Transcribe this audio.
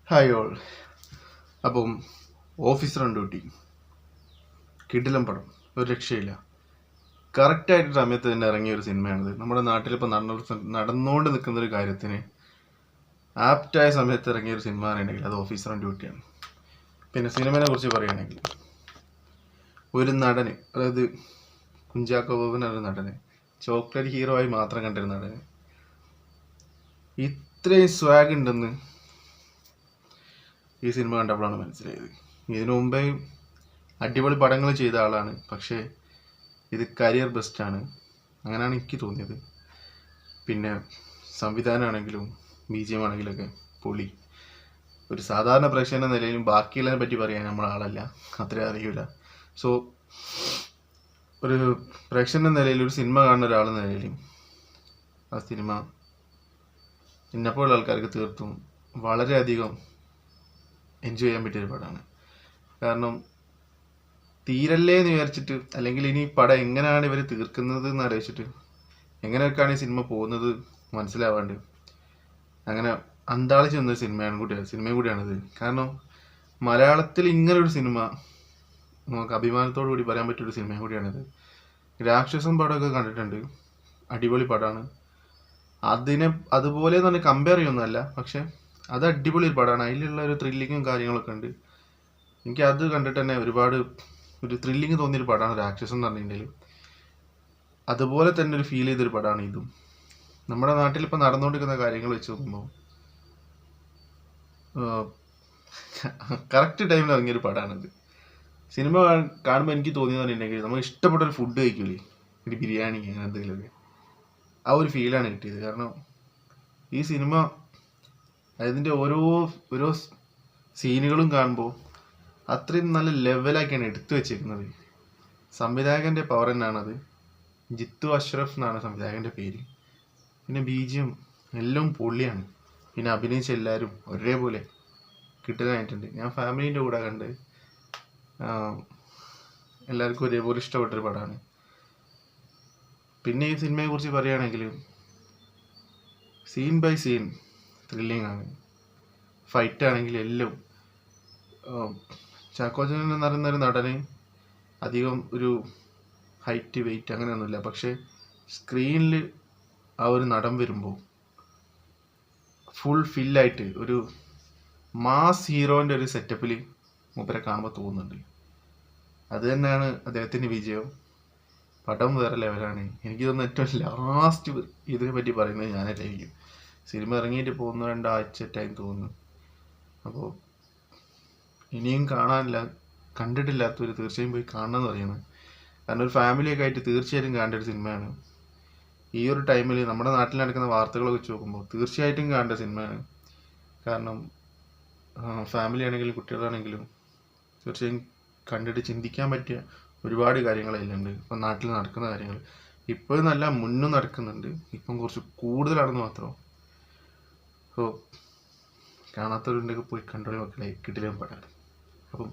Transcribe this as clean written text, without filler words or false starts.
Hi all. അപ്പം officer on duty കിടിലം പടം, ഒരു രക്ഷയില്ല. കറക്റ്റായിട്ട് സമയത്ത് തന്നെ ഇറങ്ങിയ ഒരു സിനിമയാണിത്. നമ്മുടെ നാട്ടിലിപ്പോൾ നടന്നുകൊണ്ട് നിൽക്കുന്ന ഒരു കാര്യത്തിന് ആപ്റ്റായ സമയത്ത് ഇറങ്ങിയ ഒരു സിനിമ ആണെങ്കിൽ അത് ഓഫീസർ ഓൺ ഡ്യൂട്ടിയാണ്. പിന്നെ സിനിമയെ കുറിച്ച് പറയുകയാണെങ്കിൽ ഒരു നടന്, അതായത് കുഞ്ചാക്കോ ബോബൻ എന്ന നടന്, ചോക്ലേറ്റ് ഹീറോ ആയി മാത്രം കണ്ടിരുന്ന നടന് ഇത്രയും സ്വാഗ് ഉണ്ടെന്ന് ഈ സിനിമ കണ്ടപ്പോഴാണ് മനസ്സിലായത്. ഇതിനു മുമ്പേ അടിപൊളി പടങ്ങൾ ചെയ്ത ആളാണ്, പക്ഷേ ഇത് കരിയർ ബെസ്റ്റാണ്, അങ്ങനെയാണ് എനിക്ക് തോന്നിയത്. പിന്നെ സംവിധാനമാണെങ്കിലും BGM ആണെങ്കിലൊക്കെ പൊളി. ഒരു സാധാരണ പ്രേക്ഷകൻ എന്ന നിലയിലും ബാക്കിയുള്ളതിനെ പറ്റി പറയാൻ നമ്മൾ ആളല്ല, അത്രയും അറിയില്ല. സോ ഒരു പ്രേക്ഷകൻ എന്ന നിലയിൽ, ഒരു സിനിമ കാണുന്ന ഒരാളെന്ന നിലയിലും ആ സിനിമ എന്നെപ്പോലുള്ള ആൾക്കാർക്ക് തീർത്തും വളരെയധികം എൻജോയ് ചെയ്യാൻ പറ്റിയൊരു പടമാണ്. കാരണം തീരല്ലേ എന്ന് വിചാരിച്ചിട്ട്, അല്ലെങ്കിൽ ഇനി പടം എങ്ങനെയാണ് ഇവർ തീർക്കുന്നത് എന്ന് ആലോചിച്ചിട്ട്, എങ്ങനെയൊക്കെയാണ് ഈ സിനിമ പോകുന്നത് മനസ്സിലാവാണ്ട് അങ്ങനെ അന്താളിച്ച് നിന്നൊരു സിനിമയും കൂടിയാണിത്. കാരണം മലയാളത്തിൽ ഇങ്ങനൊരു സിനിമ നമുക്ക് അഭിമാനത്തോടു കൂടി പറയാൻ പറ്റിയൊരു സിനിമയും കൂടിയാണിത്. രാക്ഷസം പടമൊക്കെ കണ്ടിട്ടുണ്ട്, അടിപൊളി പടമാണ്. അതുപോലെ തന്നെ കമ്പയർ ചെയ്യുന്നതല്ല, പക്ഷെ അത് അടിപൊളി ഒരു പടമാണ്. അതിലുള്ള ഒരു ത്രില്ലിങ്ങും കാര്യങ്ങളൊക്കെ ഉണ്ട്. എനിക്ക് അത് കണ്ടിട്ട് തന്നെ ഒരുപാട് ഒരു ത്രില്ലിങ് തോന്നിയൊരു പടമാണ് രാക്ഷസം എന്ന് പറഞ്ഞിട്ടുണ്ടെങ്കിൽ. അതുപോലെ തന്നെ ഒരു ഫീൽ ചെയ്തൊരു പടമാണ് ഇതും. നമ്മുടെ നാട്ടിൽ ഇപ്പോൾ നടന്നുകൊണ്ടിരിക്കുന്ന കാര്യങ്ങൾ വെച്ച് നോക്കുമ്പോൾ കറക്റ്റ് ടൈമിൽ ഇറങ്ങിയൊരു പടമാണിത്. സിനിമ കാണുമ്പോൾ എനിക്ക് തോന്നിയെന്ന് പറഞ്ഞിട്ടുണ്ടെങ്കിൽ, നമുക്ക് ഇഷ്ടപ്പെട്ട ഒരു ഫുഡ് കഴിക്കൂലേ, ഒരു ബിരിയാണി അങ്ങനെ എന്തെങ്കിലുമൊക്കെ, ആ ഒരു ഫീലാണ് കിട്ടിയത്. കാരണം ഈ സിനിമ അതിൻ്റെ ഓരോ സീനുകളും കാണുമ്പോൾ അത്രയും നല്ല ലെവലാക്കിയാണ് എടുത്തു വെച്ചേക്കുന്നത്. സംവിധായകൻ്റെ പവർ തന്നെയാണത്. ജിത്തു അഷ്റഫ് എന്നാണ് സംവിധായകൻ്റെ പേര്. പിന്നെ BGM എല്ലാം പൊള്ളിയാണ്. പിന്നെ അഭിനയിച്ച എല്ലാവരും ഒരേപോലെ കിട്ടുന്നതായിട്ടുണ്ട്. ഞാൻ ഫാമിലീൻ്റെ കൂടെ കണ്ട് എല്ലാവർക്കും ഒരേപോലെ ഇഷ്ടപ്പെട്ടൊരു പടമാണ്. പിന്നെ ഈ സിനിമയെക്കുറിച്ച് പറയുകയാണെങ്കിൽ സീൻ ബൈ സീൻ ത്രില്ലിംഗ് ആണ്. ഫൈറ്റ് ആണെങ്കിൽ എല്ലാം. ചാക്കോച്ചൻ എന്ന് പറയുന്നൊരു നടന് അധികം ഒരു ഹൈറ്റ് വെയിറ്റ് അങ്ങനെയൊന്നുമില്ല, പക്ഷേ സ്ക്രീനിൽ ആ ഒരു നടൻ വരുമ്പോൾ ഫുൾ ഫില്ലായിട്ട് ഒരു മാസ് ഹീറോൻ്റെ ഒരു സെറ്റപ്പിൽ മൂപ്പരെ കാണുമ്പോൾ തോന്നുന്നുണ്ട്. അത് തന്നെയാണ് അദ്ദേഹത്തിൻ്റെ വിജയം. പടം വേറെ ലെവലാണ്. എനിക്ക് തോന്നുന്നു ഏറ്റവും ലാസ്റ്റ് ഇതിനെ പറ്റി പറയുന്നത് ഞാനായിരിക്കും. സിനിമ ഇറങ്ങിയിട്ട് പോകുന്ന 2 ആഴ്ച ടൈം തോന്നുന്നു. അപ്പോൾ ഇനിയും കണ്ടിട്ടില്ലാത്തവർ തീർച്ചയായും പോയി കാണണമെന്ന് പറയുന്നത്. കാരണം ഒരു ഫാമിലിയൊക്കെ ആയിട്ട് തീർച്ചയായിട്ടും കാണേണ്ട ഒരു സിനിമയാണ്. ഈ ഒരു ടൈമിൽ നമ്മുടെ നാട്ടിൽ നടക്കുന്ന വാർത്തകളൊക്കെ വെച്ച് നോക്കുമ്പോൾ തീർച്ചയായിട്ടും കാണേണ്ട സിനിമയാണ്. കാരണം ഫാമിലി ആണെങ്കിലും കുട്ടികളാണെങ്കിലും തീർച്ചയായും കണ്ടിട്ട് ചിന്തിക്കാൻ പറ്റിയ ഒരുപാട് കാര്യങ്ങൾ അതിലുണ്ട്. ഇപ്പം നാട്ടിൽ നടക്കുന്ന കാര്യങ്ങൾ ഇപ്പോഴും നല്ല മുന്നും നടക്കുന്നുണ്ട്, ഇപ്പം കുറച്ച് കൂടുതലാണെന്ന് മാത്രം. സോ കാണാത്തവരുണ്ടെങ്കിൽ പോയി കണ്ടോളി മക്കളെ, കിടിലൻ പടം. അപ്പം